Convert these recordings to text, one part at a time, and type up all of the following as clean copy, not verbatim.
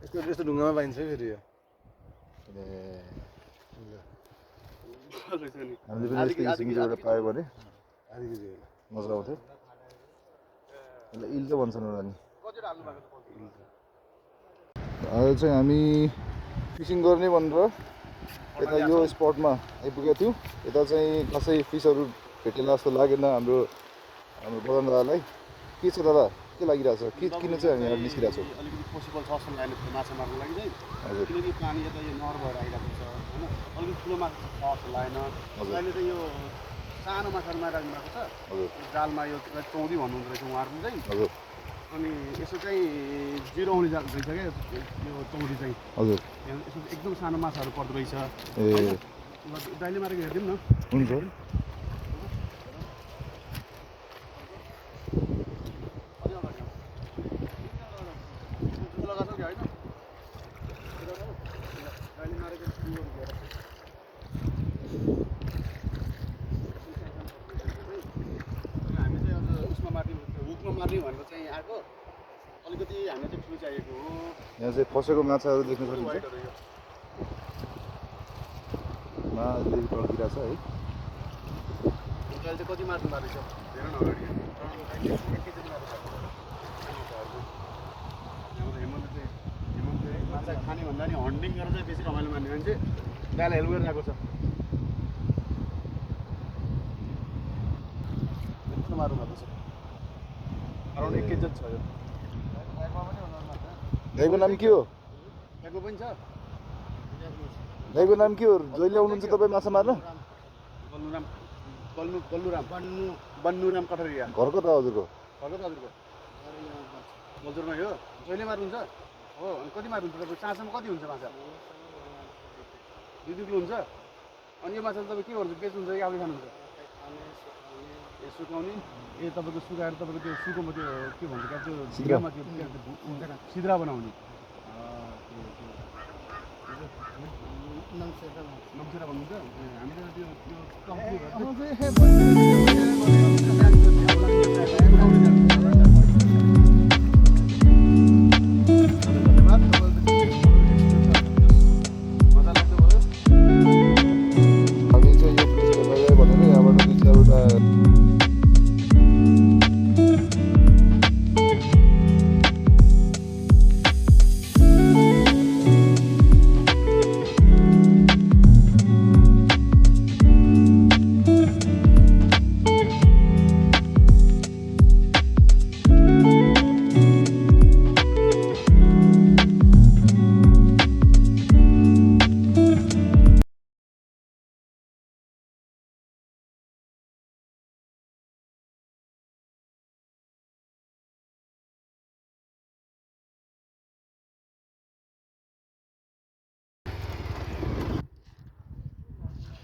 यस्तो ढुङ्गामा पाइन्छ है फेरि यो। हामीले पनि यस्तै किसिमको एउटा पायो भने आधी केजी होला। मजा आउँथ्यो। यसलाई इल त भन्छन् होला नि। अहिले चाहिँ हामी फिसिङ गर्ने भनेर यता यो स्पटमा आइपुगेका थियौँ। यता चाहिँ खासै फिसहरू भेटेला जस्तो लागेन हाम्रो बदन दादालाई। के छ दादा, के लागिरहेछ? किन चाहिँ हामी यहाँ निस्किरहेको छौँ? अलिकति पोसिबल छ जस्तो लागेन माछा मार्नु लागि चाहिँ। हजुर, किनकि पानी यता यो नहर भएर आइरहेको छ होइन, अलिकति ठुलो माछा छ जस्तो लागेन। अहिले चाहिँ यो सानो माछाहरू मारिराख्नु भएको छ। हजुर, जालमा यो चौधी भन्नुहुँदो रहेछ उहाँहरूले चाहिँ। हजुर, अनि यसो चाहिँ जिरो आउने जाल रहेछ क्या यो चौधी चाहिँ। हजुर, यसो एकदम सानो माछाहरू पर्दो रहेछ। ए दाइले मारेको हेरिदिउँ न। हुन्छ। मार्ने भनेर चाहिँ आएको, अलिकति हामीलाई चाहिँ ठुलो चाहिएको हो। यहाँ चाहिँ फसेको माछाहरू देख्न सकिन्छ। माछा टल्किरहेछ है। अहिले चाहिँ कति मार्नु भएको रहेछ हेर न अगाडि। हेमन्तले माछा खाने भन्दा नि हन्टिङ गरेर चाहिँ बेसी रमाइलो मान्ने मान्छे दाइलाई हेल्प गरिरहेको छ। यस्तो मार्नु भएको छ। अराउन्ड 1 केजी छ यो। दाइको नाम के हो? ब्यागमा पनि छ। दाइको नाम के हो? जहिले आउनुहुन्छ तपाईँ माछा मार्न? बन्नुराम कठरिया। घर कता हजुरको? हजुरको मजुरमा यो जहिले मार्नुहुन्छ हो? अनि कति मार्नुहुन्छ तपाईँ? चाँसम्म कति हुन्छ माछा? 2 किलो हुन्छ। अनि यो माछा तपाईँ के गर्नुहुन्छ? बेच्नुहुन्छ कि आफै खानुहुन्छ? ए सुकाउने। ए तपाईँको सुकाएर तपाईँको त्यो सुकोमा त्यो के भन्छ क्या त्यो झिगामा त्यो सिद्रा बनाउने। नम्सेरा भन्नुहुन्छ। हामीले त्यो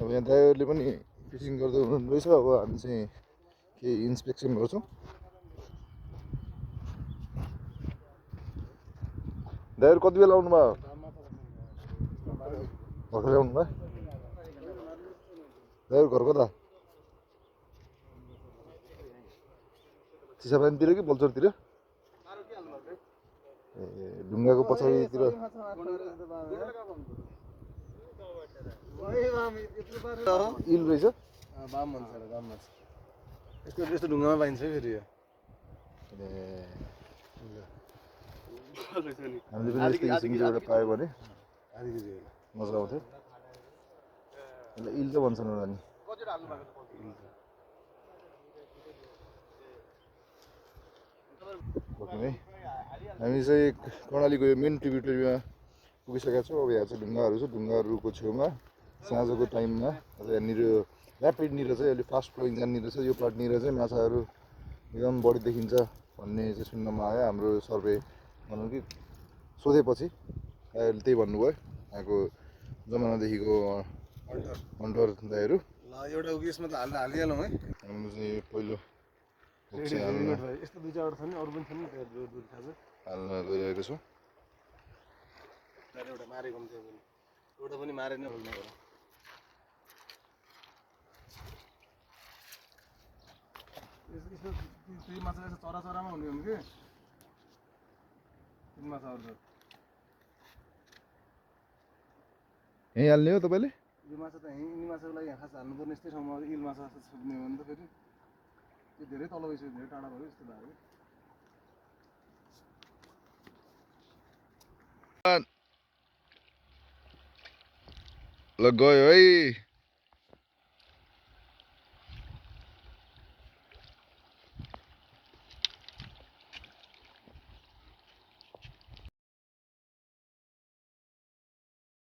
अब यहाँ दाइहरूले पनि फिसिङ गर्दै हुनुहुँदो रहेछ। अब हामी चाहिँ केही इन्सपेक्सन गर्छौँ। दाइहरू कति बेला आउनुभयो? भर्खरै आउनुभयो? दाइहरू घर कता? चिसापानीतिर कि बल्चरतिर? ए ढुङ्गाको पछाडितिर। इल रहेछ। बाम भन्छ र बाम भन्छ। यस्तो ढुङ्गामा पाइन्छ है फेरि यो। हामीले पनि यस्तै किसिमको एउटा पायो भने आधी केजी होला। मजा आउँथ्यो। यसलाई इल त भन्छन् होला नि। है हामी चाहिँ कर्णालीको यो मेन ट्रिब्युटरीमा पुगिसकेका छौँ। अब यहाँ चाहिँ ढुङ्गाहरू छ। ढुङ्गाहरूको छेउमा साँझको टाइममा यहाँनिर ऱ्यापिडनिर चाहिँ अहिले फास्ट फ्लोइङ जहाँनिर छ यो पार्टनिर चाहिँ माछाहरू एकदम बढी देखिन्छ भन्ने चाहिँ सुन्नमा आयो। हाम्रो सर्वे भनौँ कि सोधेपछि दाइहरूले त्यही भन्नुभयो। यहाँको जमानादेखिको हन्टर दाइहरू। ल एउटा उयसमा त हालिहालौँ है। हाम्रो चाहिँ पहिलो यस्तो 2-4 छ नि, अरू पनि छ नि दूध खाजा हाल्न गइरहेको छौँ। एउटा मारेको हुन्छ पनि, एउटा पनि मारेन होला। त्यही माछा यसो चराचरामा हुने हो कि तीन माछाहरू छ। यहीँ हाल्ने हो तपाईँले? यो माछा त यिनी माछाको लागि खास हाल्नुपर्ने यस्तै ठाउँमा इल माछा छुट्ने हो भने त फेरि त्यो धेरै तल गइसक्यो, धेरै टाढा भयो जस्तो लाग्यो। ल गयो है।